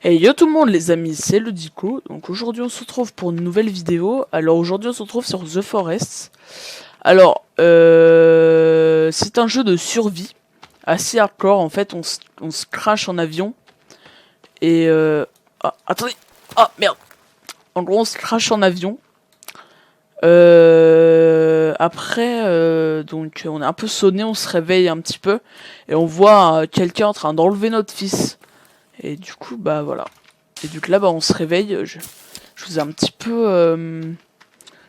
Hey yo tout le monde les amis, c'est le Dico. Donc aujourd'hui on se retrouve pour une nouvelle vidéo. Alors aujourd'hui on se retrouve sur The Forest. Alors c'est un jeu de survie assez hardcore. En fait on se crache en avion. Et ah attendez. Ah merde. En gros on se crache en avion. Après donc on est un peu sonné, on se réveille un petit peu. Et on voit quelqu'un en train d'enlever notre fils. Et du coup bah voilà. Et du coup là bah on se réveille, je vous ai un petit peu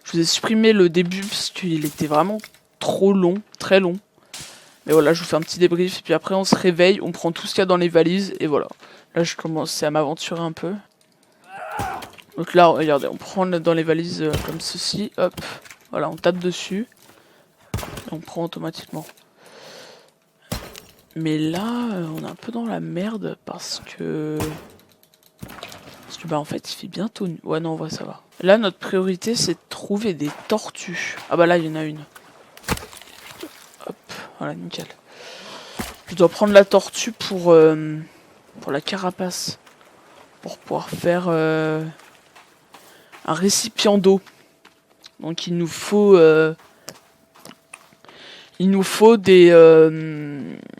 je vous ai supprimé le début parce qu'il était vraiment trop long, très long. Mais voilà, je vous fais un petit débrief et puis après on se réveille, on prend tout ce qu'il y a dans les valises et voilà. Là je commence à m'aventurer un peu. Donc là regardez, on prend dans les valises comme ceci, hop, voilà, on tape dessus et on prend automatiquement. Mais là on est un peu dans la merde parce que bah en fait il fait bientôt nuit. Ouais non en vrai ça va. Là notre priorité c'est de trouver des tortues. Ah bah là il y en a une. Hop, voilà nickel. Je dois prendre la tortue pour la carapace. Pour pouvoir faire un récipient d'eau. Donc il nous faut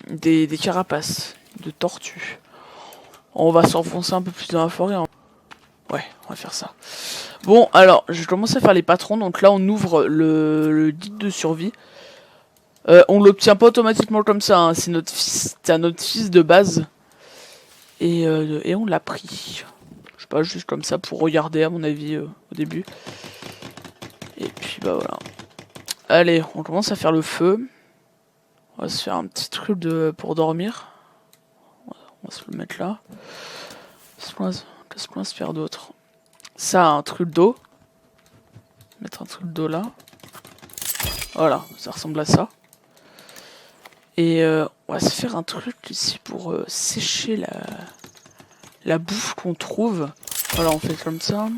des carapaces de tortues. On va s'enfoncer un peu plus dans la forêt. Hein. Ouais, on va faire ça. Bon, alors, je commence à faire les patrons. Donc là, on ouvre le guide de survie. On l'obtient pas automatiquement comme ça. Hein. C'est un notre fils de base. Et on l'a pris. Je sais pas, juste comme ça pour regarder, à mon avis, au début. Et puis, bah voilà. Allez, on commence à faire le feu. On va se faire un petit truc pour dormir. On va se le mettre là. Qu'est-ce qu'on va se faire d'autre? Ça, un truc d'eau. Mettre un truc d'eau là. Voilà, ça ressemble à ça. Et on va se faire un truc ici pour sécher la bouffe qu'on trouve. Voilà, on fait comme ça.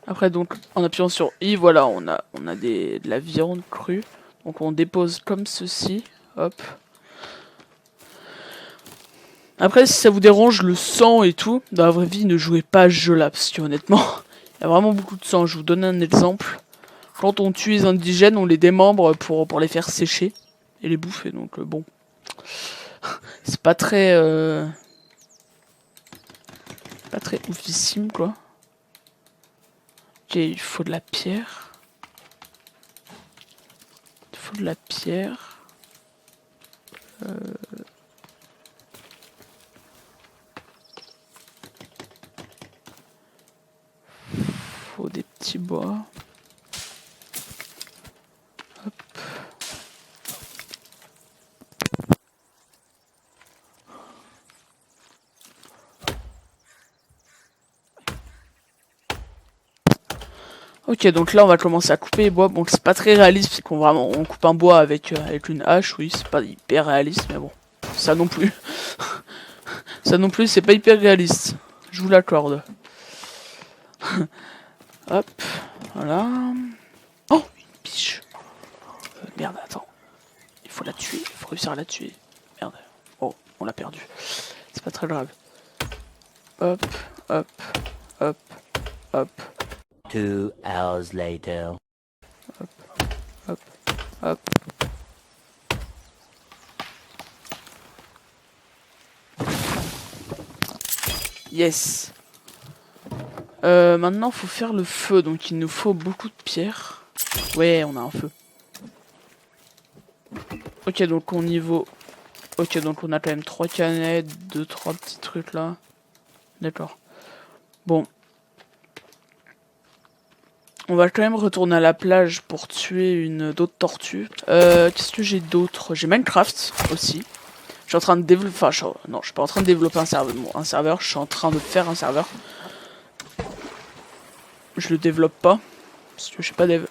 Après, donc, en appuyant sur I, voilà, on a de la viande crue. Donc on dépose comme ceci. Hop. Après, si ça vous dérange le sang et tout, dans la vraie vie, ne jouez pas à ce jeu-là, parce que honnêtement, il y a vraiment beaucoup de sang. Je vous donne un exemple. Quand on tue les indigènes, on les démembre pour les faire sécher et les bouffer. Donc bon, c'est pas très oufissime quoi. Ok, il faut de la pierre. Il faut de la pierre. Faut des petits bois. Hop. Ok, donc là on va commencer à couper les bois. Bon, c'est pas très réaliste parce on coupe un bois avec une hache. Oui, c'est pas hyper réaliste, mais bon, ça non plus. Ça non plus, c'est pas hyper réaliste. Je vous l'accorde. Hop, voilà. Oh, une biche. Merde, attends. Il faut la tuer, il faut réussir à la tuer. Merde. Oh, on l'a perdu. C'est pas très grave. Hop, hop, hop, hop. 2 hours later. Hop, hop, hop. Yes. Maintenant, faut faire le feu. Donc, il nous faut beaucoup de pierres. Ouais, on a un feu. Ok, donc au niveau... Ok, donc on a quand même 3 canettes, 2-3 petits trucs là. D'accord. Bon. On va quand même retourner à la plage pour tuer d'autres tortues. Qu'est-ce que j'ai d'autre? J'ai Minecraft aussi. Je suis en train de développer... Enfin, non, je suis pas en train de développer un serveur. Je suis en train de faire un serveur. Je le développe pas. Parce que je sais pas dev...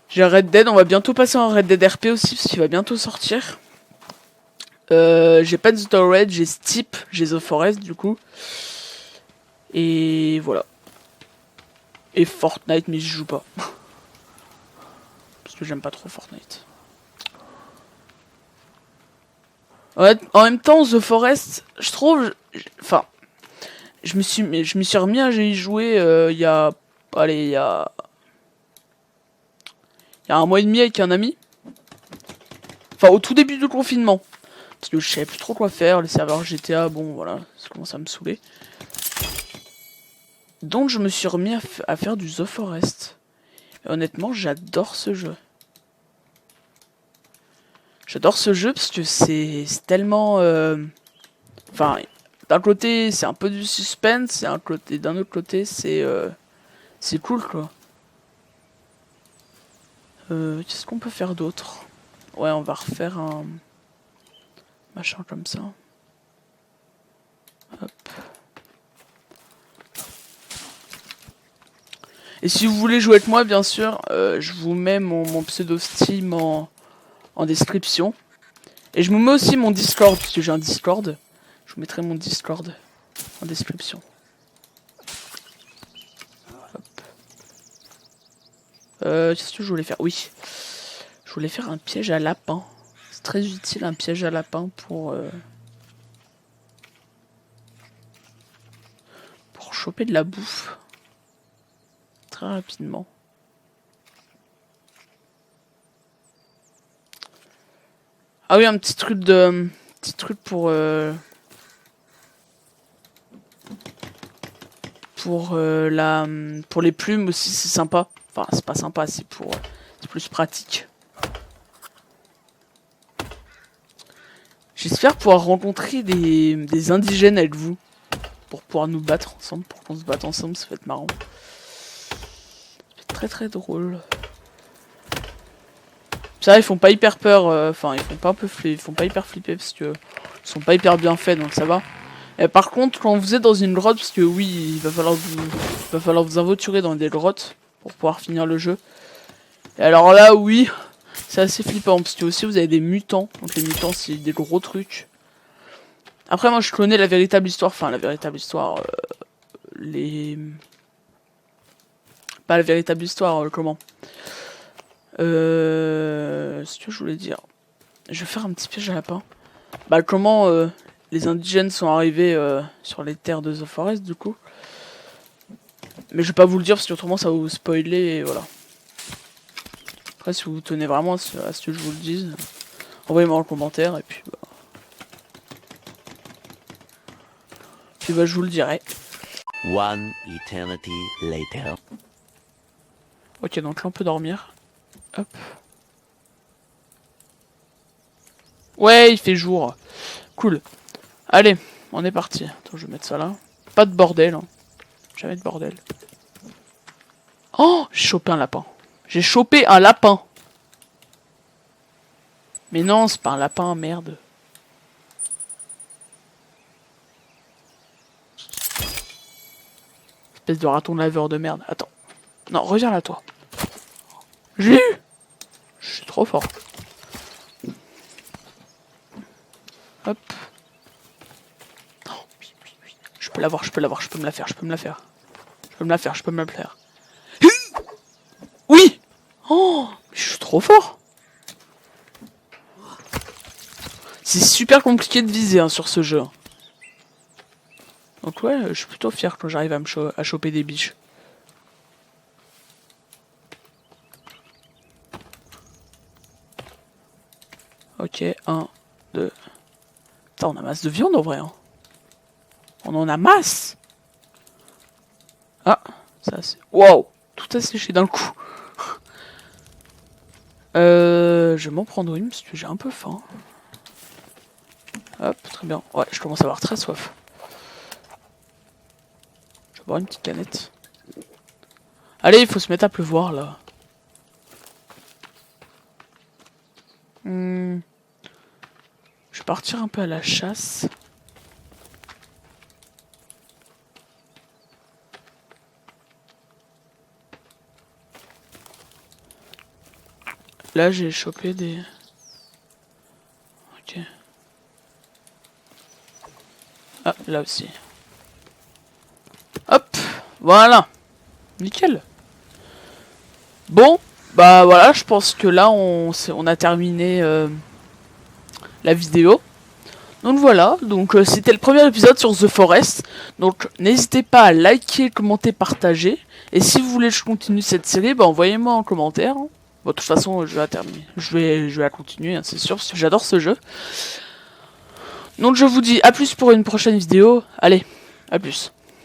J'ai Red Dead, on va bientôt passer en Red Dead RP aussi, parce qu'il va bientôt sortir. J'ai pas de storage, j'ai Steep, j'ai The Forest du coup. Et voilà. Et Fortnite, mais j'y joue pas. Parce que j'aime pas trop Fortnite. En même temps, The Forest, je trouve... Enfin, je me suis remis à y jouer il y a... Allez, il y a 1 mois et demi avec un ami. Enfin, au tout début du confinement. Parce que je savais plus trop quoi faire, les serveurs GTA, bon voilà, ça commence à me saouler. Donc je me suis remis à faire du The Forest. Et honnêtement, j'adore ce jeu. J'adore ce jeu parce que c'est tellement... Enfin, d'un côté, c'est un peu du suspense, et d'un autre côté, c'est cool, quoi. Qu'est-ce qu'on peut faire d'autre? Ouais, on va refaire un... machin comme ça. Hop. Et si vous voulez jouer avec moi, bien sûr, je vous mets mon pseudo Steam en description. Et je vous mets aussi mon Discord, parce que j'ai un Discord. Je vous mettrai mon Discord en description. Qu'est-ce que je voulais faire? Oui. Je voulais faire un piège à lapin. C'est très utile, un piège à lapin pour choper de la bouffe. Très rapidement. Ah oui, un petit truc pour les plumes aussi, c'est sympa. Enfin, c'est pas sympa, c'est plus pratique. J'espère pouvoir rencontrer des indigènes avec vous pour pouvoir nous battre ensemble, pour qu'on se batte ensemble, ça va être marrant. Ça va être très très drôle. Ça, ils font pas hyper peur, enfin ils font pas hyper flipper parce que ils sont pas hyper bien faits, donc ça va. Et par contre, quand vous êtes dans une grotte, parce que oui, il va falloir vous aventurer dans des grottes pour pouvoir finir le jeu. Et alors là, oui, c'est assez flippant parce que aussi vous avez des mutants, donc les mutants c'est des gros trucs. Après moi je connais la véritable histoire, enfin la véritable histoire, pas la véritable histoire, comment ce que je voulais dire. Je vais faire un petit piège à lapin. Bah comment les indigènes sont arrivés sur les terres de The Forest du coup. Mais je vais pas vous le dire parce qu'autrement ça va vous spoiler et voilà. Après si vous tenez vraiment à ce que je vous le dise, envoyez-moi en commentaire et puis bah je vous le dirai. One eternity later. Ok, donc là on peut dormir. Hop. Ouais, il fait jour. Cool. Allez, on est parti. Attends, je vais mettre ça là. Pas de bordel. Hein. Jamais de bordel. Oh, j'ai chopé un lapin. J'ai chopé un lapin. Mais non, c'est pas un lapin, merde. Espèce de raton laveur de merde. Attends. Non, reviens là, toi. J'ai eu. Je suis trop fort. Hop. Oh, oui, oui, oui. Je peux l'avoir, je peux me la faire, je peux me la faire. Je peux me la faire, je peux me la faire. Oui. Oh, je suis trop fort. C'est super compliqué de viser hein, sur ce jeu. Donc ouais, je suis plutôt fier quand j'arrive à choper des biches. Ok, 1, 2... Putain, on a masse de viande en vrai. Hein. On en a masse. Ah, ça c'est... Wow, tout a séché d'un coup. Je vais m'en prendre une parce que j'ai un peu faim. Hop, très bien. Ouais, je commence à avoir très soif. Je vais boire une petite canette. Allez, il faut se mettre à pleuvoir là. Je vais partir un peu à la chasse. Là, j'ai chopé des... Ok. Ah, là aussi. Hop, voilà. Nickel. Bon, bah voilà, je pense que là, on a terminé la vidéo. Donc voilà, donc c'était le premier épisode sur The Forest. Donc n'hésitez pas à liker, commenter, partager. Et si vous voulez que je continue cette série, bah envoyez-moi en commentaire. Hein. Bon, de toute façon, je vais la terminer. Je vais la continuer, hein, c'est sûr, parce que j'adore ce jeu. Donc je vous dis à plus pour une prochaine vidéo. Allez, à plus.